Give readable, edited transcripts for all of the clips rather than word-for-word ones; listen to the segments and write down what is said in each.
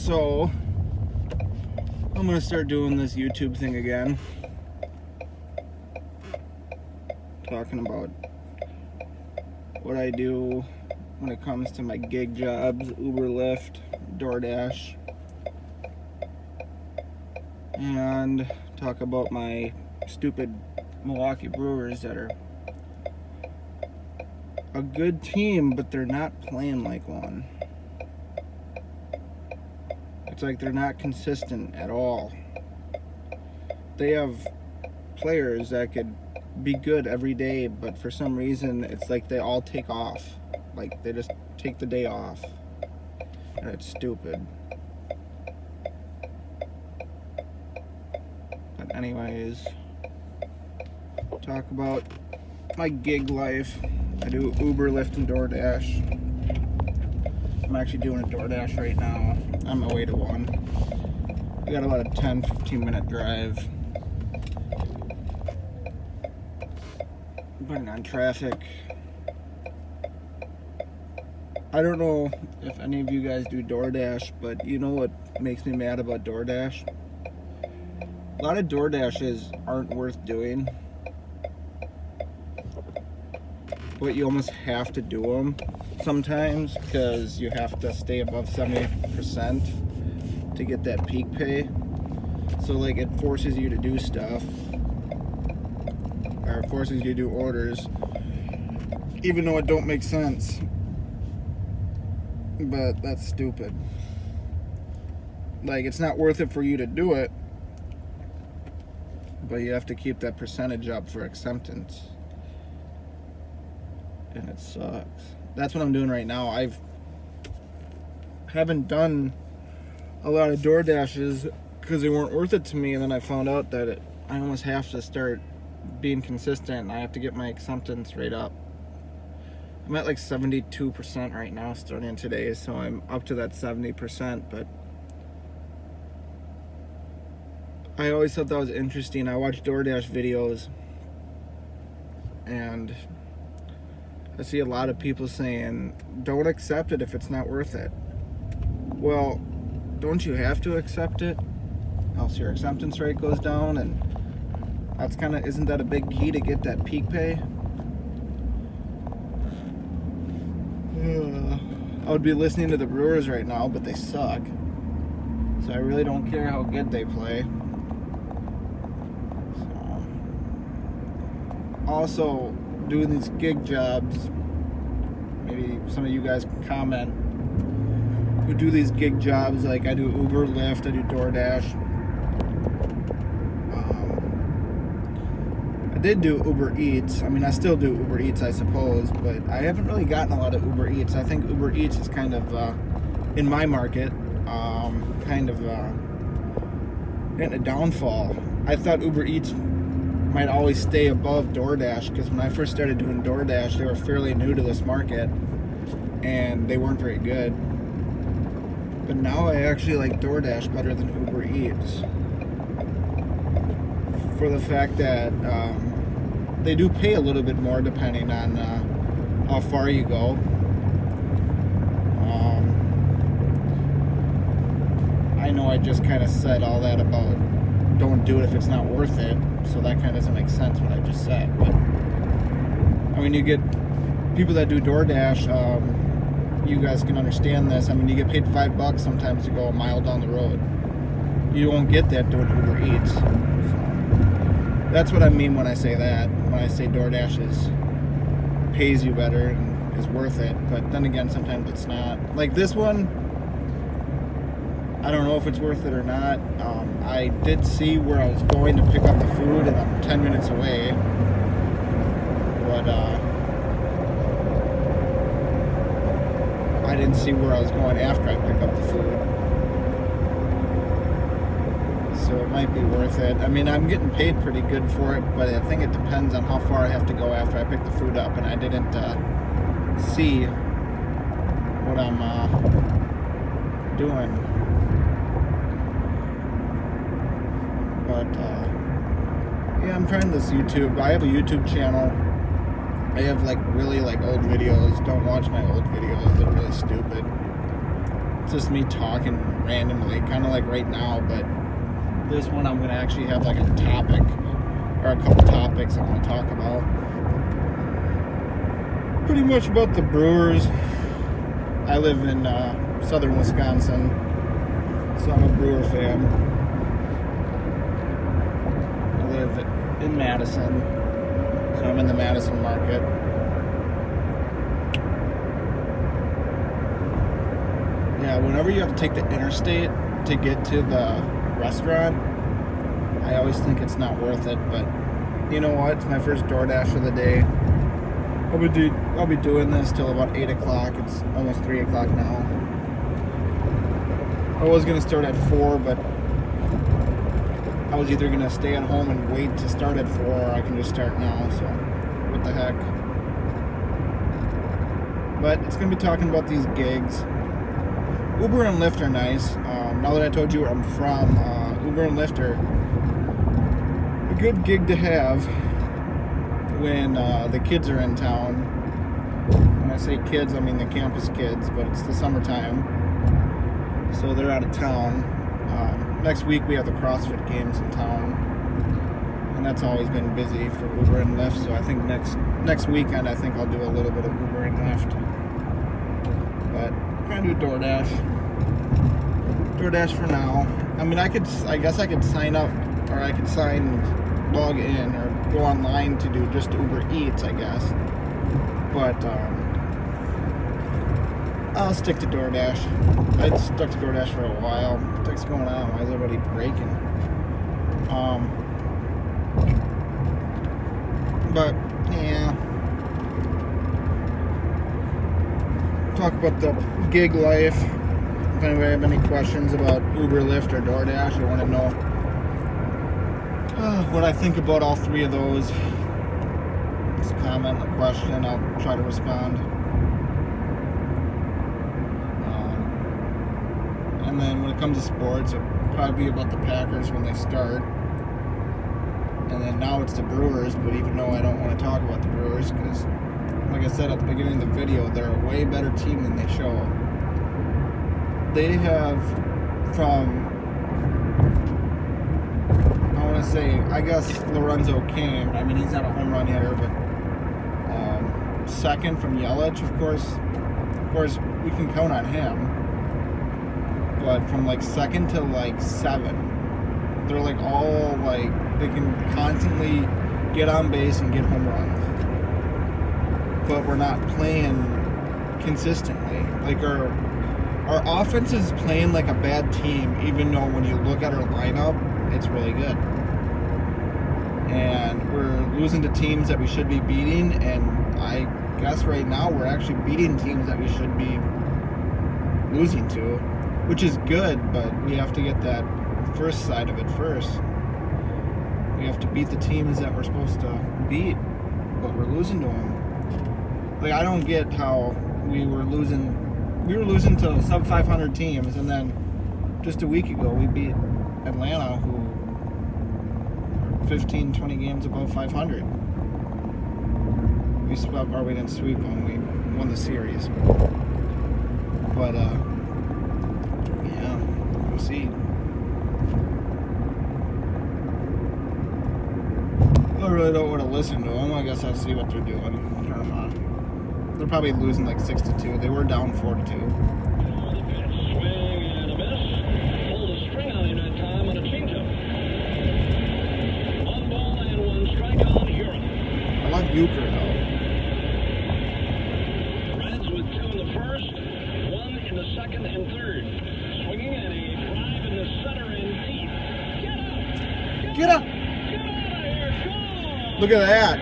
So I'm gonna start doing this YouTube thing again, talking about what I do when it comes to my gig jobs, Uber, Lyft, Doordash, and talk about my stupid Milwaukee Brewers that are a good team, but they're not playing like one. It's like they're not consistent at all. They have players that could be good every day, but for some reason it's like they all take off. Like they just take the day off. And it's stupid. But anyways, talk about my gig life. I do Uber, Lyft, and Doordash. I'm actually doing a Doordash right now on my way to one. I got about a 10-15 minute drive. Burning on traffic. I don't know if any of you guys do Doordash, but you know what makes me mad about Doordash? A lot of Doordashes aren't worth doing, but you almost have to do them sometimes because you have to stay above 70% to get that peak pay. So like it forces you to do stuff, or it forces you to do orders, even though it don't make sense. But that's stupid. Like it's not worth it for you to do it, but you have to keep that percentage up for acceptance. And it sucks. That's what I'm doing right now. Haven't done a lot of Doordashes because they weren't worth it to me, and then I found out that I almost have to start being consistent, and I have to get my acceptance rate up. I'm at like 72% right now starting today, so I'm up to that 70%, but I always thought that was interesting. I watch Doordash videos, and I see a lot of people saying, don't accept it if it's not worth it. Well, don't you have to accept it? Else your acceptance rate goes down, and that's kind of, isn't that a big key to get that peak pay? I would be listening to the Brewers right now, but they suck. So I really don't care how good they play. So. Also, doing these gig jobs, maybe some of you guys can comment who do these gig jobs. Like I do Uber, Lyft, I do Doordash. I did do Uber Eats. I mean, I still do Uber Eats, I suppose, but I haven't really gotten a lot of Uber Eats. I think Uber Eats is kind of in my market kind of in a downfall. I thought Uber Eats might always stay above Doordash, because when I first started doing Doordash, they were fairly new to this market and they weren't very good. But now I actually like Doordash better than Uber Eats, for the fact that they do pay a little bit more depending on how far you go. I know I just kind of said all that about don't do it if it's not worth it, so that kind of doesn't make sense what I just said. But I mean, you get people that do Doordash, you guys can understand this. I mean, you get paid $5 sometimes to go a mile down the road. You won't get that doing Uber Eats. So that's what I mean when I say that. When I say Doordash pays you better and is worth it, but then again, sometimes it's not. Like this one, I don't know if it's worth it or not. I did see where I was going to pick up the food, and I'm 10 minutes away. But I didn't see where I was going after I picked up the food. So it might be worth it. I mean, I'm getting paid pretty good for it, but I think it depends on how far I have to go after I pick the food up, and I didn't see what I'm doing. But yeah, I'm trying this YouTube. I have a YouTube channel. I have like really like old videos. Don't watch my old videos, they're really stupid. It's just me talking randomly, kind of like right now, but this one I'm going to actually have like a topic, or a couple topics I want to talk about. Pretty much about the Brewers. I live in southern Wisconsin, so I'm a Brewer fan. I live in Madison, so I'm in the Madison market. Yeah, whenever you have to take the interstate to get to the restaurant, I always think it's not worth it, but you know what? It's my first Doordash of the day. I'll be doing this till about 8 o'clock. It's almost 3 o'clock now. I was going to start at 4, but I was either going to stay at home and wait to start at 4, or I can just start now, so what the heck. But it's going to be talking about these gigs. Uber and Lyft are nice. Now that I told you where I'm from, Uber and Lyft are a good gig to have when the kids are in town. When I say kids, I mean the campus kids, but it's the summertime, so they're out of town. Next week we have the CrossFit Games in town, and that's always been busy for Uber and Lyft, so I think next weekend I think I'll do a little bit of Uber and Lyft. But I'm gonna do DoorDash for now. I mean, I guess I could sign up, or I could log in, or go online to do just Uber Eats, I guess. But I'll stick to DoorDash. I'd stuck to DoorDash for a while. What's going on? Why is everybody breaking? But yeah, talk about the gig life. If anybody have any questions about Uber, Lyft, or DoorDash, or want to know what I think about all three of those, just comment, a question, I'll try to respond. And then when it comes to sports, it'll probably be about the Packers when they start. And then now it's the Brewers, but even though I don't want to talk about the Brewers, because like I said at the beginning of the video, they're a way better team than they show. They have, from, I want to say, I guess Lorenzo Cain, I mean, he's not a home run hitter, but second from Yelich, of course, we can count on him. But from like second to like 7, they're like all like, they can constantly get on base and get home runs. But we're not playing consistently. Like our offense is playing like a bad team, even though when you look at our lineup, it's really good. And we're losing to teams that we should be beating, and I guess right now we're actually beating teams that we should be losing to, which is good, but we have to get that first side of it first. We have to beat the teams that we're supposed to beat, but we're losing to them. Like, I don't get how we were losing to sub 500 teams, and then just a week ago we beat Atlanta, who are 15, 20 games above 500. We didn't sweep them, we won the series. But yeah, we'll see. I really don't want to listen to them. I guess I'll see what they're doing. Turn them on. They're probably losing like 6-2. They were down 4-2. Swing and a miss. Pulled a string on him that time on a changeup. 1 ball and 1 strike on Hura. I love Euchre though. Reds with 2 in the first, 1 in the second and third. Swinging and a drive in the center and deep. Get up! Get out of here! Go! Look at that.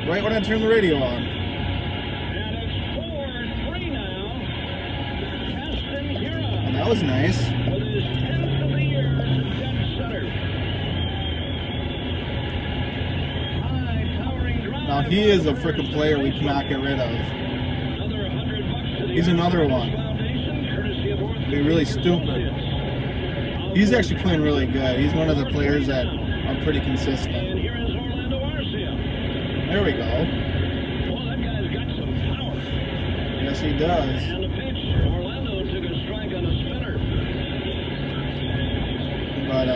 Right when I turn the radio on. And it's 4-3 now. Keston Hura. And that was nice. With his 10th of the year to dead center. High towering drive. Now he is a freaking player we cannot get rid of. Another $100 to the He's another one. Foundation, courtesy of Orthopedic Be really stupid. He's actually playing really good. He's one of the players that are pretty consistent. And here is Orlando Arcia. There we go. Well, that guy's got Yes, he does. And the pitch, Orlando took a strike on a spinner. But,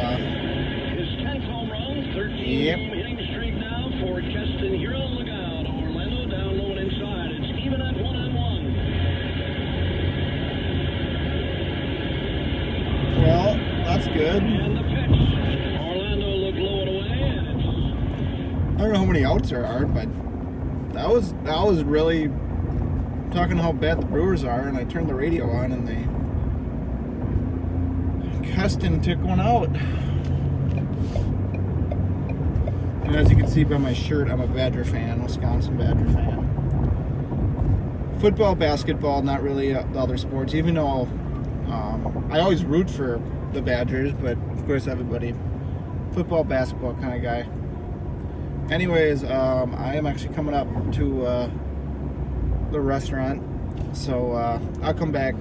His 10th home run, 13 hitting streak now for Keston Hero. Look out, Orlando down low and inside. It's even at 1-1. well, that's good. And the pitch, Orlando looked low and away, and it's I don't know how many outs there are, but that was really talking how bad the Brewers are, and I turned the radio on, and Keston took one out. And as you can see by my shirt, I'm a Badger fan, Wisconsin Badger fan. Football, basketball, not really the other sports, even though I always root for the Badgers, but of course everybody, football, basketball kind of guy. Anyways, I am actually coming up to the restaurant, so I'll come back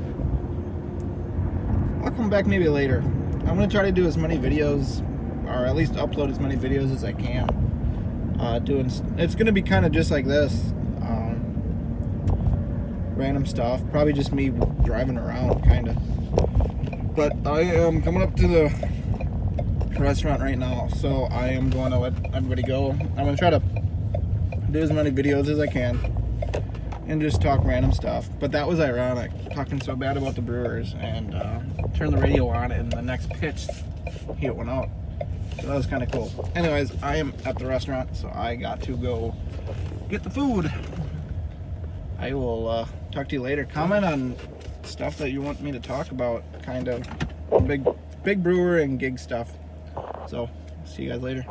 maybe later. I'm going to try to do as many videos, or at least upload as many videos as I can. It's going to be kind of just like this, random stuff, probably just me driving around, kind of. But I am coming up to the restaurant right now, so I am going to let everybody go. I'm going to try to do as many videos as I can and just talk random stuff. But that was ironic, talking so bad about the Brewers, and turn the radio on, and the next pitch he hit one out. So that was kind of cool. Anyways, I am at the restaurant, so I got to go get the food. I will talk to you later. Comment on stuff that you want me to talk about, kind of big Brewer and gig stuff. So see you guys later.